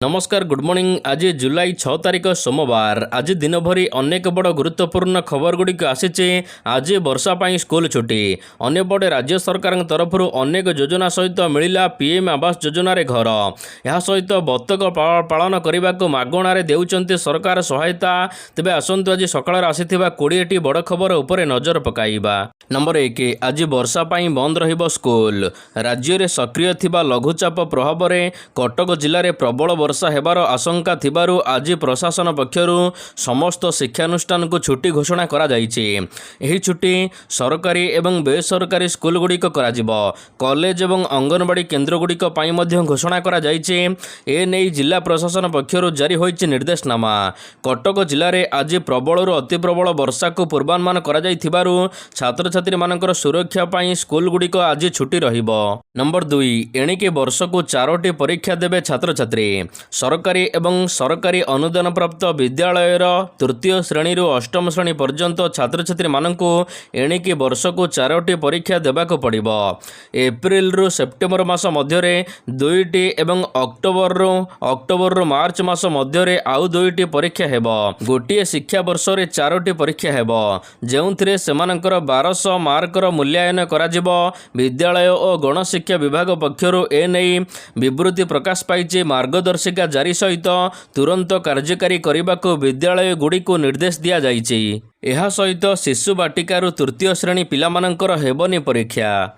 नमस्कार good morning. आज जुलाई 6 तारिख सोमवार। आज दिन भरी अनेक बड़ गुरुत्वपूर्ण खबर गुड़िक आसी। आज वर्षा पाई स्कूल छुट्टी। अन्यपटे राज्य सरकार तरफ अनेक योजना सहित मिला पीएम आवास योजन घर। यह सहित बतक पालन करने को मागणार देउचंती सरकार सहायता। तेबे आसंतु आज सकाळ आसीथिबा 20टी बड़ खबर उपरे नजर पकाइबा। नंबर 1, आज वर्षा पाई बंद रहिबो स्कूल। राज्य में सक्रिय थिबा लघुचाप प्रभाव में कटक जिले में प्रबल वर्षा हेबार आशंका थिबारु आज प्रशासन पक्षरु समस्त शिक्षानुष्ठान को छुट्टी घोषणा करा जाइछि। एही छुट्टी सरकारी एवं बेसरकारी स्कूल गुड़िक कराजिबो। कॉलेज एवं अंगनवाड़ी केन्द्र गुड़िक पई मध्य घोषणा करा जाइछि। ए नै जिला प्रशासन पक्षरु जारी होइछि निर्देशनामा। कटक जिले में आज प्रबलरु अति प्रबल वर्षा को पूर्वानुमान करा जाइथिबारु छात्र छात्री मानकर सुरक्षा पाई स्कूल गुड़िक आज छुट्टी रहिबो। नंबर 2, एणिके वर्ष को 4टी परीक्षा देबे छात्र छात्री। सरकारी एवं सरकारी अनुदान प्राप्त विद्यालयर तृतीय श्रेणी रु अष्टम श्रेणी पर्यंत छात्र छात्री मानकु एणिके वर्ष को 4टी परीक्षा देबाक पड़िबो। एप्रिल रु सेप्टेम्बर मास मध्यरे 2टी एवं अक्टोबर रु मार्च मास मध्यरे आउ 2टी परीक्षा हेबो। गोटिए शिक्षा वर्ष रे 4टी परीक्षा हेबो, जेउथिरे सेमानकर 1200 मार्कर मूल्यांकन कराजिबो। विद्यालय और गणशिक्षा विभाग पक्षरु ए नै विवृत्ति प्रकाश पाइछि। मार्गदर्शिका जारी सहित तुरंत कार्यकारी करने को विद्यालय गुड़ी को निर्देश दिया जाइछि। एहा सहित शिशु बाटिकारु तृतीय श्रेणी पिलामानंकर हेबनी परीक्षा।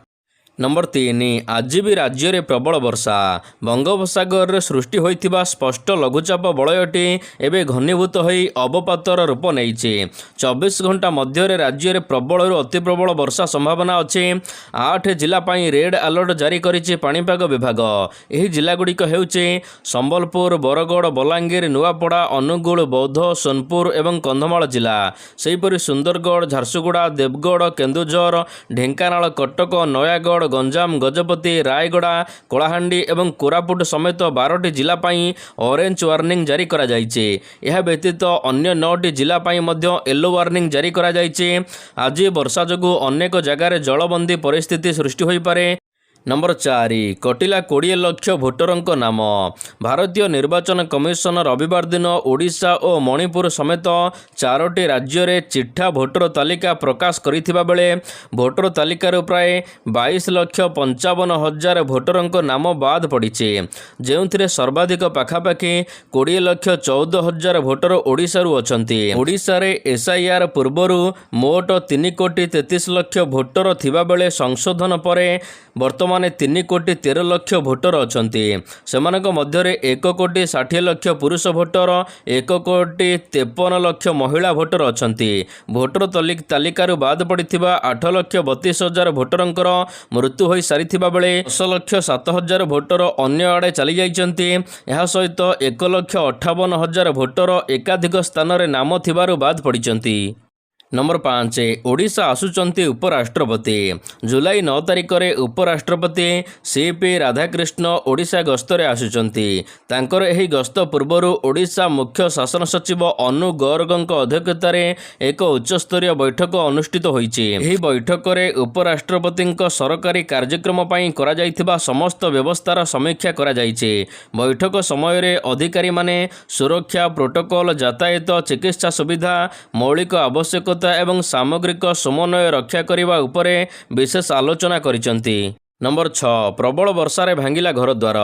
नंबर 3, आज भी राज्य में प्रबल वर्षा। बंगोपसागर सृष्टि होइथिबा स्पष्ट लघुचाप बलयटी एवं घनीभूत होई अवपातर रूप नेइछि। 24 घंटा मध्य राज्य में प्रबल अति प्रबल वर्षा संभावना अच्छी। 8 जिला पाई रेड अलर्ट जारी करिछि पाणीपाग विभाग। एही जिला गुड़िक हेउछि संबलपुर, बरगड़, बलांगीर, नुआपड़ा, अनुगुल, बौद्ध, सोनपुर एवं कंधमाल जिला। सेहीपरि सुंदरगढ़, झारसुगुड़ा, देवगढ़, केन्दुझर, ढेंकानाल, कटक, नयागढ़, गंजाम, गजपति, रायगड़ा, कलाहांडी एवं कोरापुट समेत 12टी जिला पाई ऑरेंज वार्निंग जारी करा जाइछि। यह व्यतीत अन्य 9टी जिला पाई मध्य येलो वार्निंग जारी करा जाइछि। आज वर्षा जोगु अनेक जगार जलबंदी परिस्थिति सृष्टि होई पारे। नंबर 4, कटिला 20 लाख भोटरंक नाम। भारतीय निर्वाचन कमिशन रविवार दिन ओडिशा और मणिपुर समेत 4टी राज्य में चिठा भोटर तालिका प्रकाश करिथिबा बेले भोटर तालिकार प्राय 22,55,000 भोटरंक नाम बाद पड़िछि, जेउथिरे सर्वाधिक पाखापाखि 20,14,000 भोटर ओडिशा रु अछंती। ओडिशा रे एसआईआर पूर्वरु मोट 3,33,00,000 भोटर थिबा बेले संशोधन परे वर्तमान 3,13,00,000 भोटर अछंती। सेमानक मध्यरे 1,60,00,000 पुरुष भोटर, 1,53,00,000 महिला भोटर अछंती। भोटर तालिकारु बाद पड़िथिबा 8,32,000 भोटरंकर मृत्यु होई सारिथिबा बेले 10,07,000 भोटर अन्य आड़े चली जाइछंती। एहा सहित 1,58,000 भोटर एकाधिक स्थान रे नाम थिबारु बाद पड़िछंती। नंबर 5, ओडिशा आसुचंती उपराष्ट्रपति। जुलाई 9 तारिख में उपराष्ट्रपति सीपी राधाकृष्ण ओडिशा गस्तरे आसुचंती। तांकर एही गस्त पूर्वर ओडिशा मुख्य शासन सचिव अनु गर्गଙ୍କ अध्यक्षतार एक उच्चस्तरीय बैठक अनुष्ठित होईछि। एही बैठक में उपराष्ट्रपतिଙ୍କ सरकारी कार्यक्रम पई करा जाइथिबा समस्त व्यवस्थार समीक्षा करा जाइछि। बैठक समय रे अधिकारी माने सुरक्षा प्रोटोकॉल, यातायात, चिकित्सा सुविधा, मौलिक आवश्यकता एवं सामग्रिक समन्वय रक्षा करने उपरे विशेष आलोचना करिसंती। नंबर 6, प्रबल वर्षा रे भांगिला घर द्वार।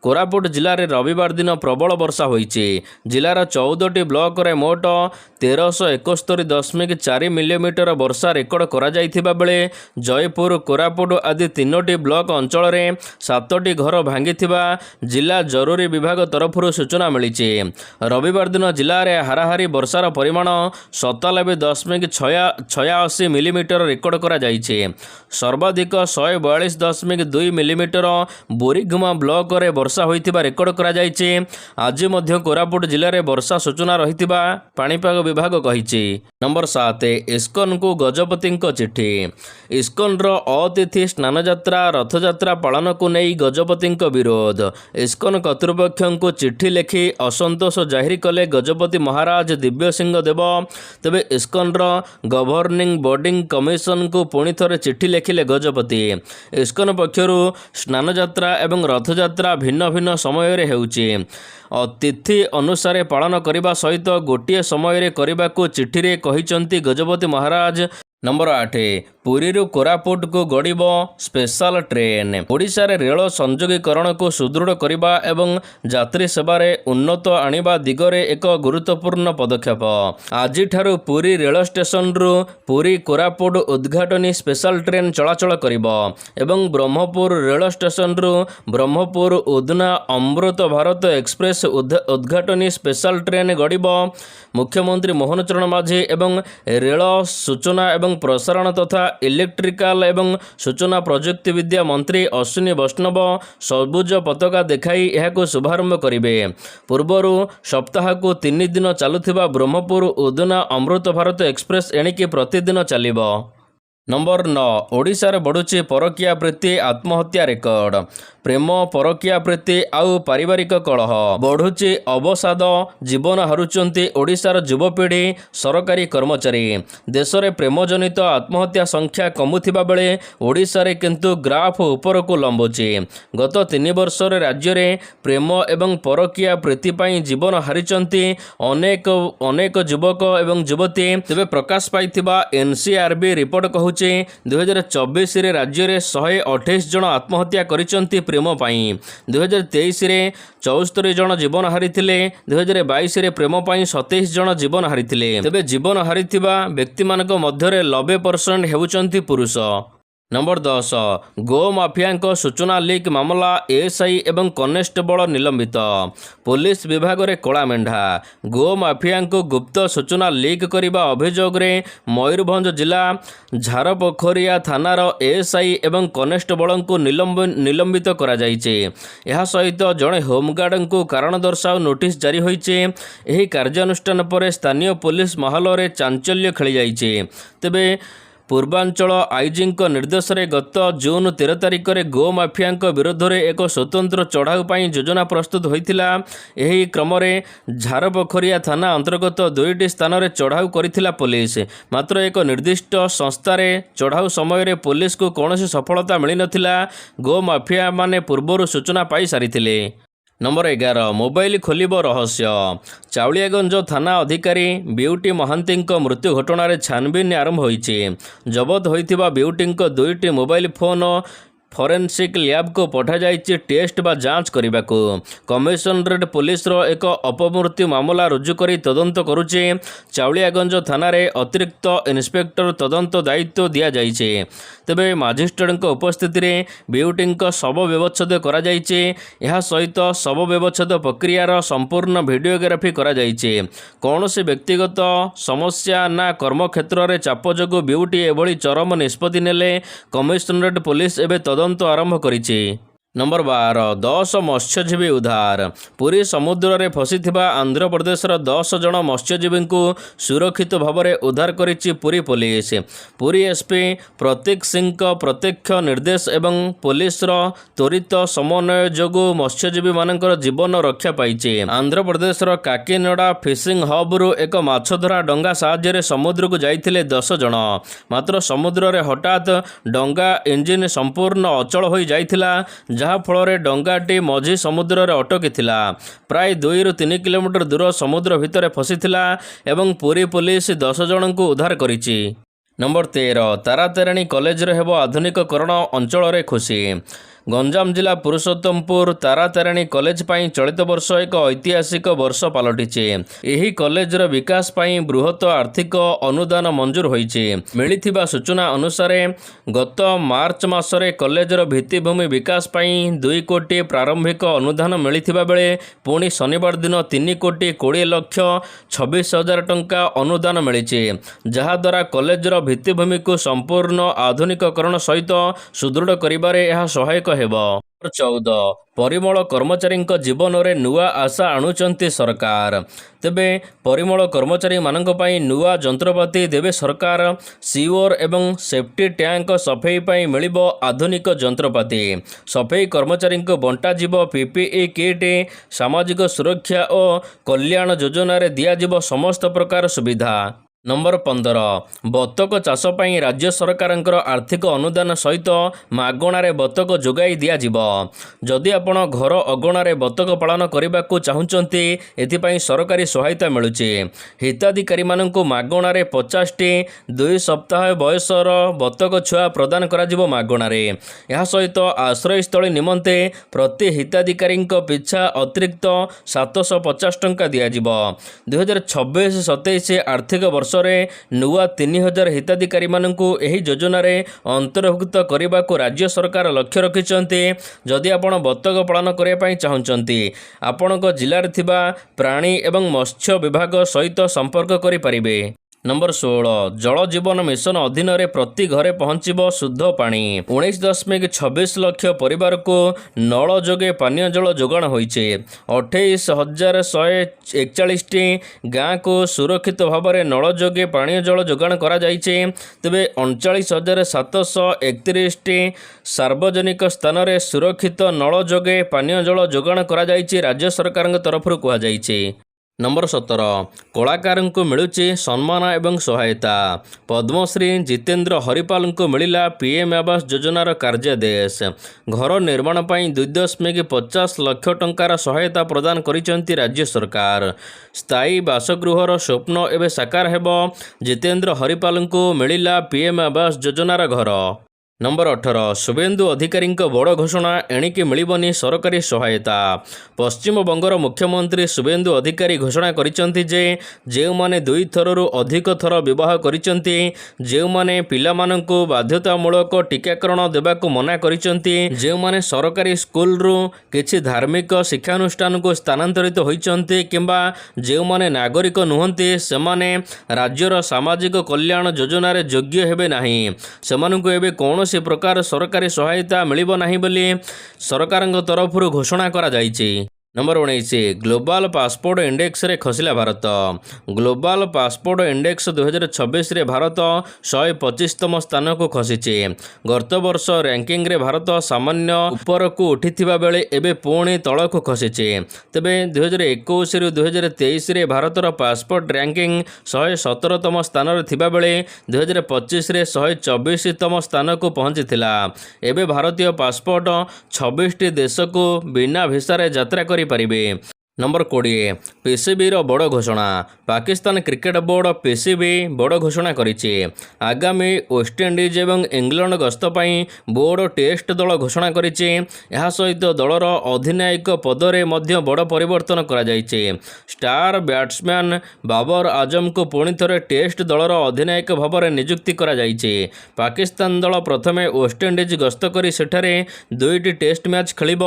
कोरापुट जिले में रविवार दिन प्रबल वर्षा होईछि। जिलार 14टी ब्लॉक रे मोट 1371.4 मिलीमीटर वर्षा रेकर्ड करा जाइथिबा बेले जयपुर, कोरापुट आदि 3टी ब्लॉक अंचल रे 7टी घर भांगिथिबा जिला जरूरी विभाग तरफ सूचना मिलिछि। रविवार दिन जिले में हाराहारी वर्षार परिमाण 97.86 मिलीमीटर रेकर्ड करा जाइछि। सर्वाधिक 142.2 मिलीमीटर बोरीगुमा ब्लॉक रे वर्षा होइथिबा रेकर्ड करा जाइछि। आज मध्य कोरापुट जिले में वर्षा सूचना रहिथिबा पाणीपाग विभाग कहिछि। नंबर 7, इस्कन को गजपति चिठी। इस्कन रो अतिथि स्नान यात्रा रथयात्रा पालन को नहीं गजपति विरोध। इस्कन कर्तृपक्ष को चिठी लिखि असंतोष जाहिर कले गजपति महाराज दिव्य सिंह देव। तेबे इस्कन रो गवर्निंग बॉडी कमिशन को पुणी थरे चिठी लिखिले गजपति। इस्कन ପ୍ରଶାସନ ପକ୍ଷରୁ ସ୍ନାନଯାତ୍ରା ଏବଂ ରଥଯାତ୍ରା ଭିନ୍ନ ଭିନ୍ନ ସମୟରେ ହେଉଛି। ତିଥି ଅନୁସାରେ ପାଳନ କରିବା ସହିତ ଗୋଟିଏ ସମୟରେ କରିବାକୁ ଚିଠିରେ କହିଛନ୍ତି ଗଜପତି ମହାରାଜ। ନମ୍ବର 8 ପୁରୀରୁ କୋରାପୁଟକୁ ଗଡ଼ିବ ସ୍ପେଶାଲ ଟ୍ରେନ୍। ଓଡ଼ିଶାରେ ରେଳ ସଂଯୋଗୀକରଣକୁ ସୁଦୃଢ଼ କରିବା ଏବଂ ଯାତ୍ରୀ ସେବାରେ ଉନ୍ନତ ଆଣିବା ଦିଗରେ ଏକ ଗୁରୁତ୍ୱପୂର୍ଣ୍ଣ ପଦକ୍ଷେପ। ଆଜିଠାରୁ ପୁରୀ ରେଳ ଷ୍ଟେସନରୁ ପୁରୀ କୋରାପୁଟ ଉଦ୍ଘାଟନୀ ସ୍ପେଶାଲ ଟ୍ରେନ୍ ଚଳାଚଳ କରିବ ଏବଂ ବ୍ରହ୍ମପୁର ରେଳ ଷ୍ଟେସନରୁ ବ୍ରହ୍ମପୁର ଉଧନା ଅମୃତ ଭାରତ ଏକ୍ସପ୍ରେସ ଉଦ୍ଘାଟନୀ ସ୍ପେଶାଲ ଟ୍ରେନ୍ ଗଡ଼ିବ। ମୁଖ୍ୟମନ୍ତ୍ରୀ ମୋହନ ଚରଣ ମାଝୀ ଏବଂ ରେଳ ସୂଚନା ଏବଂ ପ୍ରସାରଣ ତଥା ଇଲେକ୍ଟ୍ରିକାଲ ଏବଂ ସୂଚନା ପ୍ରଯୁକ୍ତି ବିଦ୍ୟା ମନ୍ତ୍ରୀ ଅଶ୍ୱିନୀ ବୈଷ୍ଣବ ସବୁଜ ପତାକା ଦେଖାଇ ଏହାକୁ ଶୁଭାରମ୍ଭ କରିବେ। ପୂର୍ବରୁ ସପ୍ତାହକୁ 3 ଦିନ ଚାଲୁଥିବା ବ୍ରହ୍ମପୁର ଉଧନା ଅମୃତ ଭାରତ ଏକ୍ସପ୍ରେସ ଏଣିକି ପ୍ରତିଦିନ ଚାଲିବ। ନମ୍ବର 9 ଓଡ଼ିଶାରେ ବଢ଼ୁଛି ପରକୀୟା ପ୍ରୀତି ଆତ୍ମହତ୍ୟା ରେକର୍ଡ। ପ୍ରେମ ପରକୀୟା ପ୍ରୀତି ଆଉ ପାରିବାରିକ କଳହ ବଢ଼ୁଛି ଅବସାଦ। ଜୀବନ ହାରୁଛନ୍ତି ଓଡ଼ିଶାର ଯୁବପିଢ଼ି, ସରକାରୀ କର୍ମଚାରୀ। ଦେଶରେ ପ୍ରେମଜନିତ ଆତ୍ମହତ୍ୟା ସଂଖ୍ୟା କମୁଥିବା ବେଳେ ଓଡ଼ିଶାରେ କିନ୍ତୁ ଗ୍ରାଫ ଉପରକୁ ଲମ୍ବୁଛି। ଗତ 3 ବର୍ଷରେ ରାଜ୍ୟରେ ପ୍ରେମ ଏବଂ ପରକୀୟା ପ୍ରୀତି ପାଇଁ ଜୀବନ ହାରିଛନ୍ତି ଅନେକ ଯୁବକ ଏବଂ ଯୁବତୀ। ତେବେ ପ୍ରକାଶ ପାଇଥିବା NCRB ରିପୋର୍ଟ କହୁଛି 2024ରେ ରାଜ୍ୟରେ 128 ଜଣ ଆତ୍ମହତ୍ୟା କରିଛନ୍ତି ପ୍ରେମ ପାଇଁ। 2023ରେ 74 ଜଣ ଜୀବନ ହାରିଥିଲେ। 2022ରେ ପ୍ରେମ ପାଇଁ 27 ଜଣ ଜୀବନ ହାରିଥିଲେ। ତେବେ ଜୀବନ ହାରିଥିବା ବ୍ୟକ୍ତିମାନଙ୍କ ମଧ୍ୟରେ 90% ହେଉଛନ୍ତି ପୁରୁଷ। ନମ୍ବର 10 ଗୋ ମାଫିଆଙ୍କ ସୂଚନା ଲିକ୍ ମାମଲା ASI ଏବଂ କନେଷ୍ଟବଳ ନିଲମ୍ବିତ। ପୋଲିସ ବିଭାଗରେ କଳା ମେଣ୍ଢା। ଗୋ ମାଫିଆଙ୍କୁ ଗୁପ୍ତ ସୂଚନା ଲିକ୍ କରିବା ଅଭିଯୋଗରେ ମୟୂରଭଞ୍ଜ ଜିଲ୍ଲା ଝାରପୋଖରିଆ ଥାନାର ASI ଏବଂ କନେଷ୍ଟବଳଙ୍କୁ ନିଲମ୍ବିତ କରାଯାଇଛି। ଏହା ସହିତ ଜଣେ ହୋମଗାର୍ଡଙ୍କୁ କାରଣ ଦର୍ଶାଅ ନୋଟିସ୍ ଜାରି ହୋଇଛି। ଏହି କାର୍ଯ୍ୟାନୁଷ୍ଠାନ ପରେ ସ୍ଥାନୀୟ ପୋଲିସ ମହଲରେ ଚାଞ୍ଚଲ୍ୟ ଖେଳିଯାଇଛି। ତେବେ ପୂର୍ବାଞ୍ଚଳ ଆଇଜିଙ୍କ ନିର୍ଦ୍ଦେଶରେ ଗତ ଜୁନ୍ 13 ତାରିଖରେ ଗୋ ମାଫିଆଙ୍କ ବିରୋଧରେ ଏକ ସ୍ୱତନ୍ତ୍ର ଚଢ଼ାଉ ପାଇଁ ଯୋଜନା ପ୍ରସ୍ତୁତ ହୋଇଥିଲା। ଏହି କ୍ରମରେ ଝାରପୋଖରିଆ ଥାନା ଅନ୍ତର୍ଗତ 2ଟି ସ୍ଥାନରେ ଚଢ଼ାଉ କରିଥିଲା ପୋଲିସ। ମାତ୍ର ଏକ ନିର୍ଦ୍ଦିଷ୍ଟ ସଂସ୍ଥାରେ ଚଢ଼ାଉ ସମୟରେ ପୋଲିସକୁ କୌଣସି ସଫଳତା ମିଳିନଥିଲା। ଗୋ ମାଫିଆମାନେ ପୂର୍ବରୁ ସୂଚନା ପାଇସାରିଥିଲେ। ନମ୍ବର 11 ମୋବାଇଲ ଖୋଲିବ ରହସ୍ୟ। ଚାଉଳିଆଗଞ୍ଜ ଥାନା ଅଧିକାରୀ ବିଉଟି ମହାନ୍ତିଙ୍କ ମୃତ୍ୟୁ ଘଟଣାରେ ଛାନବିନ୍ ଆରମ୍ଭ ହୋଇଛି। ଜବତ ହୋଇଥିବା ବିଉଟିଙ୍କ 2ଟି ମୋବାଇଲ ଫୋନ ଫରେନ୍ସିକ୍ ଲ୍ୟାବ୍କୁ ପଠାଯାଇଛି ଟେଷ୍ଟ ବା ଯାଞ୍ଚ କରିବାକୁ। କମିଶନରେଟ୍ ପୋଲିସର ଏକ ଅପମୃତ୍ୟୁ ମାମଲା ରୁଜୁ କରି ତଦନ୍ତ କରୁଛି। ଚାଉଳିଆଗଞ୍ଜ ଥାନାରେ ଅତିରିକ୍ତ ଇନ୍ସପେକ୍ଟର ତଦନ୍ତ ଦାୟିତ୍ୱ ଦିଆଯାଇଛି। ତେବେ ମାଜିଷ୍ଟ୍ରେଟଙ୍କ ଉପସ୍ଥିତିରେ ବିଉଟିଙ୍କ ଶବ ବ୍ୟବଚ୍ଛେଦ କରାଯାଇଛି। ଏହା ସହିତ ଶବ ବ୍ୟବଚ୍ଛେଦ ପ୍ରକ୍ରିୟାର ସମ୍ପୂର୍ଣ୍ଣ ଭିଡ଼ିଓଗ୍ରାଫି କରାଯାଇଛି। କୌଣସି ବ୍ୟକ୍ତିଗତ ସମସ୍ୟା ନା କର୍ମକ୍ଷେତ୍ରରେ ଚାପ ଯୋଗୁଁ ବିଉଟି ଏଭଳି ଚରମ ନିଷ୍ପତ୍ତି ନେଲେ କମିଶନରେଟ୍ ପୋଲିସ ଏବେ ତଦନ୍ତ ଆରମ୍ଭ କରିଛି। ନମ୍ବର 12 10 ମତ୍ସ୍ୟଜୀବୀ ଉଦ୍ଧାର। ପୁରୀ ସମୁଦ୍ରରେ ଫସିଥିବା ଆନ୍ଧ୍ରପ୍ରଦେଶର 10 ଜଣ ମତ୍ସ୍ୟଜୀବୀଙ୍କୁ ସୁରକ୍ଷିତ ଭାବରେ ଉଦ୍ଧାର କରିଛି ପୁରୀ ପୋଲିସ। ପୁରୀ SP ପ୍ରତୀକ ସିଂଙ୍କ ପ୍ରତ୍ୟକ୍ଷ ନିର୍ଦ୍ଦେଶ ଏବଂ ପୋଲିସର ତ୍ୱରିତ ସମନ୍ୱୟ ଯୋଗୁଁ ମତ୍ସ୍ୟଜୀବୀମାନଙ୍କର ଜୀବନ ରକ୍ଷା ପାଇଛି। ଆନ୍ଧ୍ରପ୍ରଦେଶର କାକିନଡା ଫିସିଂ ହବ୍ରୁ ଏକ ମାଛଧରା ଡଙ୍ଗା ସାହାଯ୍ୟରେ ସମୁଦ୍ରକୁ ଯାଇଥିଲେ 10 ଜଣ। ମାତ୍ର ସମୁଦ୍ରରେ ହଠାତ୍ ଡଙ୍ଗା ଇଞ୍ଜିନ ସମ୍ପୂର୍ଣ୍ଣ ଅଚଳ ହୋଇ ଯାଇଥିଲା, ଯାହାଫଳରେ ଡଙ୍ଗାଟି ମଝି ସମୁଦ୍ରରେ ଅଟକିଥିଲା। ପ୍ରାୟ 2ରୁ 3 କିଲୋମିଟର ଦୂର ସମୁଦ୍ର ଭିତରେ ଫସିଥିଲା ଏବଂ ପୁରୀ ପୋଲିସ 10 ଜଣଙ୍କୁ ଉଦ୍ଧାର କରିଛି। ନମ୍ବର 13 ତାରାତାରିଣୀ କଲେଜରେ ହେବ ଆଧୁନିକକରଣ, ଅଞ୍ଚଳରେ ଖୁସି। ଗଞ୍ଜାମ ଜିଲ୍ଲା ପୁରୁଷୋତ୍ତମପୁର ତାରାତାରିଣୀ କଲେଜ ପାଇଁ ଚଳିତ ବର୍ଷ ଏକ ଐତିହାସିକ ବର୍ଷ ପାଲଟିଛି। ଏହି କଲେଜର ବିକାଶ ପାଇଁ ବୃହତ ଆର୍ଥିକ ଅନୁଦାନ ମଞ୍ଜୁର ହୋଇଛି। ମିଳିଥିବା ସୂଚନା ଅନୁସାରେ ଗତ ମାର୍ଚ୍ଚ ମାସରେ କଲେଜର ଭିତ୍ତିଭୂମି ବିକାଶ ପାଇଁ 2 କୋଟି ପ୍ରାରମ୍ଭିକ ଅନୁଦାନ ମିଳିଥିବା ବେଳେ ପୁଣି ଶନିବାର ଦିନ 3 କୋଟି 20 ଲକ୍ଷ 26 ହଜାର ଟଙ୍କା ଅନୁଦାନ ମିଳିଛି, ଯାହାଦ୍ୱାରା କଲେଜର ଭିତ୍ତିଭୂମିକୁ ସମ୍ପୂର୍ଣ୍ଣ ଆଧୁନିକକରଣ ସହିତ ସୁଦୃଢ଼ କରିବାରେ ଏହା ସହାୟକ ହେବ। 14 ପରିମଳ କର୍ମଚାରୀଙ୍କ ଜୀବନରେ ନୂଆ ଆଶା ଆଣୁଛନ୍ତି ସରକାର। ତେବେ ପରିମଳ କର୍ମଚାରୀମାନଙ୍କ ପାଇଁ ନୂଆ ଯନ୍ତ୍ରପାତି ଦେବେ ସରକାର। ସିଓର ଏବଂ ସେଫ୍ଟି ଟ୍ୟାଙ୍କ ସଫେଇ ପାଇଁ ମିଳିବ ଆଧୁନିକ ଯନ୍ତ୍ରପାତି। ସଫେଇ କର୍ମଚାରୀଙ୍କୁ ବଣ୍ଟାଯିବ PPE କିଟ୍। ସାମାଜିକ ସୁରକ୍ଷା ଓ କଲ୍ୟାଣ ଯୋଜନାରେ ଦିଆଯିବ ସମସ୍ତ ପ୍ରକାର ସୁବିଧା। ନମ୍ବର 15 ବତକ ଚାଷ ପାଇଁ ରାଜ୍ୟ ସରକାରଙ୍କର ଆର୍ଥିକ ଅନୁଦାନ ସହିତ ମାଗଣାରେ ବତକ ଯୋଗାଇ ଦିଆଯିବ। ଯଦି ଆପଣ ଘର ଅଗଣାରେ ବତକ ପାଳନ କରିବାକୁ ଚାହୁଁଛନ୍ତି, ଏଥିପାଇଁ ସରକାରୀ ସହାୟତା ମିଳୁଛି। ହିତାଧିକାରୀମାନଙ୍କୁ ମାଗଣାରେ 50ଟି 2 ସପ୍ତାହ ବୟସର ବତକ ଛୁଆ ପ୍ରଦାନ କରାଯିବ ମାଗଣାରେ। ଏହା ସହିତ ଆଶ୍ରୟସ୍ଥଳୀ ନିମନ୍ତେ ପ୍ରତି ହିତାଧିକାରୀଙ୍କ ପିଛା ଅତିରିକ୍ତ 750 ଟଙ୍କା ଦିଆଯିବ। 2026-27 ଆର୍ଥିକ ବର୍ଷରେ ନୂଆ 3000 ହିତାଧିକାରୀମାନଙ୍କୁ ଏହି ଯୋଜନାରେ ଅନ୍ତର୍ଭୁକ୍ତ କରିବାକୁ ରାଜ୍ୟ ସରକାର ଲକ୍ଷ୍ୟ ରଖିଛନ୍ତି। ଯଦି ଆପଣ ବତକ ପାଳନ କରିବା ପାଇଁ ଚାହୁଁଛନ୍ତି, ଆପଣଙ୍କ ଜିଲ୍ଲାରେ ଥିବା ପ୍ରାଣୀ ଏବଂ ମତ୍ସ୍ୟ ବିଭାଗ ସହିତ ସମ୍ପର୍କ କରିପାରିବେ। ନମ୍ବର 16 ଜଳ ଜୀବନ ମିଶନ ଅଧୀନରେ ପ୍ରତି ଘରେ ପହଞ୍ଚିବ ଶୁଦ୍ଧ ପାଣି। 19.26 ଲକ୍ଷ ପରିବାରକୁ ନଳ ଯୋଗେ ପାନୀୟ ଜଳ ଯୋଗାଣ ହୋଇଛି। 28,141ଟି ଗାଁକୁ ସୁରକ୍ଷିତ ଭାବରେ ନଳ ଯୋଗେ ପାନୀୟ ଜଳ ଯୋଗାଣ କରାଯାଇଛି। ତେବେ 39,731ଟି ସାର୍ବଜନିକ ସ୍ଥାନରେ ସୁରକ୍ଷିତ ନଳ ଯୋଗେ ପାନୀୟ ଜଳ ଯୋଗାଣ କରାଯାଇଛି ରାଜ୍ୟ ସରକାରଙ୍କ ତରଫରୁ କୁହାଯାଇଛି। ନମ୍ବର 17 କଳାକାରଙ୍କୁ ମିଳୁଛି ସମ୍ମାନ ଏବଂ ସହାୟତା। ପଦ୍ମଶ୍ରୀ ଜିତେନ୍ଦ୍ର ହରିପାଲଙ୍କୁ ମିଳିଲା PM ଆବାସ ଯୋଜନାର କାର୍ଯ୍ୟାଦେଶ। ଘର ନିର୍ମାଣ ପାଇଁ 2.50 ଲକ୍ଷ ଟଙ୍କାର ସହାୟତା ପ୍ରଦାନ କରିଛନ୍ତି ରାଜ୍ୟ ସରକାର। ସ୍ଥାୟୀ ବାସଗୃହର ସ୍ୱପ୍ନ ଏବେ ସାକାର ହେବ। ଜିତେନ୍ଦ୍ର ହରିପାଲଙ୍କୁ ମିଳିଲା PM ଆବାସ ଯୋଜନାର ଘର। ନମ୍ବର 18 ଶୁଭେନ୍ଦୁ ଅଧିକାରୀଙ୍କ ବଡ଼ ଘୋଷଣା, ଏଣିକି ମିଳିବନି ସରକାରୀ ସହାୟତା। ପଶ୍ଚିମବଙ୍ଗର ମୁଖ୍ୟମନ୍ତ୍ରୀ ଶୁଭେନ୍ଦୁ ଅଧିକାରୀ ଘୋଷଣା କରିଛନ୍ତି ଯେ ଯେଉଁମାନେ 2 ଥରରୁ ଅଧିକ ଥର ବିବାହ କରିଛନ୍ତି, ଯେଉଁମାନେ ପିଲାମାନଙ୍କୁ ବାଧ୍ୟତାମୂଳକ ଟିକାକରଣ ଦେବାକୁ ମନା କରିଛନ୍ତି, ଯେଉଁମାନେ ସରକାରୀ ସ୍କୁଲରୁ କିଛି ଧାର୍ମିକ ଶିକ୍ଷାନୁଷ୍ଠାନକୁ ସ୍ଥାନାନ୍ତରିତ ହୋଇଛନ୍ତି କିମ୍ବା ଯେଉଁମାନେ ନାଗରିକ ନୁହନ୍ତି, ସେମାନେ ରାଜ୍ୟର ସାମାଜିକ କଲ୍ୟାଣ ଯୋଜନାରେ ଯୋଗ୍ୟ ହେବେ ନାହିଁ। ସେମାନଙ୍କୁ ଏବେ କୌଣସି ପ୍ରକାର ସରକାରୀ ସହାୟତା ମିଳିବ ନାହିଁ ବୋଲି ସରକାରଙ୍କ ତରଫରୁ ଘୋଷଣା କରାଯାଇଛି। ନମ୍ବର 19 ଗ୍ଲୋବାଲ ପାସପୋର୍ଟ ଇଣ୍ଡେକ୍ସରେ ଖସିଲା ଭାରତ। ଗ୍ଲୋବାଲ ପାସପୋର୍ଟ ଇଣ୍ଡେକ୍ସ 2026ରେ ଭାରତ 125ତମ ସ୍ଥାନକୁ ଖସିଛି। ଗତ ବର୍ଷ ର୍ୟାଙ୍କିଙ୍ଗରେ ଭାରତ ସାମାନ୍ୟ ଉପରକୁ ଉଠିଥିବା ବେଳେ ଏବେ ପୁଣି ତଳକୁ ଖସିଛି। ତେବେ 2021ରୁ 2023ରେ ଭାରତର ପାସପୋର୍ଟ ର୍ୟାଙ୍କିଙ୍ଗ 117ତମ ସ୍ଥାନରେ ଥିବାବେଳେ 2025ରେ 124ତମ ସ୍ଥାନକୁ ପହଞ୍ଚିଥିଲା। ଏବେ ଭାରତୀୟ ପାସପୋର୍ଟ 26ଟି ଦେଶକୁ ବିନା ଭିସାରେ ଯାତ୍ରା କରିପାରିବେ। ନମ୍ବର 20 PCBର ବଡ଼ ଘୋଷଣା। ପାକିସ୍ତାନ କ୍ରିକେଟ ବୋର୍ଡ PCB ବଡ଼ ଘୋଷଣା କରିଛି। ଆଗାମୀ ୱେଷ୍ଟଇଣ୍ଡିଜ ଏବଂ ଇଂଲଣ୍ଡ ଗସ୍ତ ପାଇଁ ବୋର୍ଡ ଟେଷ୍ଟ ଦଳ ଘୋଷଣା କରିଛି। ଏହା ସହିତ ଦଳର ଅଧିନାୟକ ପଦରେ ମଧ୍ୟ ବଡ଼ ପରିବର୍ତ୍ତନ କରାଯାଇଛି। ଷ୍ଟାର ବ୍ୟାଟ୍ସମ୍ୟାନ୍ ବାବର ଆଜମଙ୍କୁ ପୁଣି ଥରେ ଟେଷ୍ଟ ଦଳର ଅଧିନାୟକ ଭାବରେ ନିଯୁକ୍ତି କରାଯାଇଛି। ପାକିସ୍ତାନ ଦଳ ପ୍ରଥମେ ୱେଷ୍ଟଇଣ୍ଡିଜ ଗସ୍ତ କରି ସେଠାରେ 2ଟି ଟେଷ୍ଟ ମ୍ୟାଚ୍ ଖେଳିବ।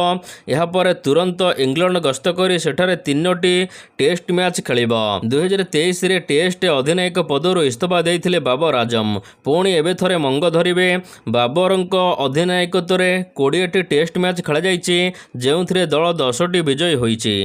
ଏହାପରେ ତୁରନ୍ତ ଇଂଲଣ୍ଡ ଗସ୍ତ କରି ସେଠାରେ 3ଟି ଟେଷ୍ଟ ମ୍ୟାଚ୍ ଖେଳିବ। 2023ରେ ଟେଷ୍ଟ ଅଧିନାୟକ ପଦରୁ ଇସ୍ତଫା ଦେଇଥିଲେ ବାବର ଆଜମ। ପୁଣି ଏବେ ଥରେ ମଙ୍ଗ ଧରିବେ। ବାବରଙ୍କ ଅଧିନାୟକତ୍ୱରେ 20ଟି ଟେଷ୍ଟ ମ୍ୟାଚ୍ ଖେଳାଯାଇଛି, ଯେଉଁଥିରେ ଦଳ 10ଟି ବିଜୟୀ ହୋଇଛି।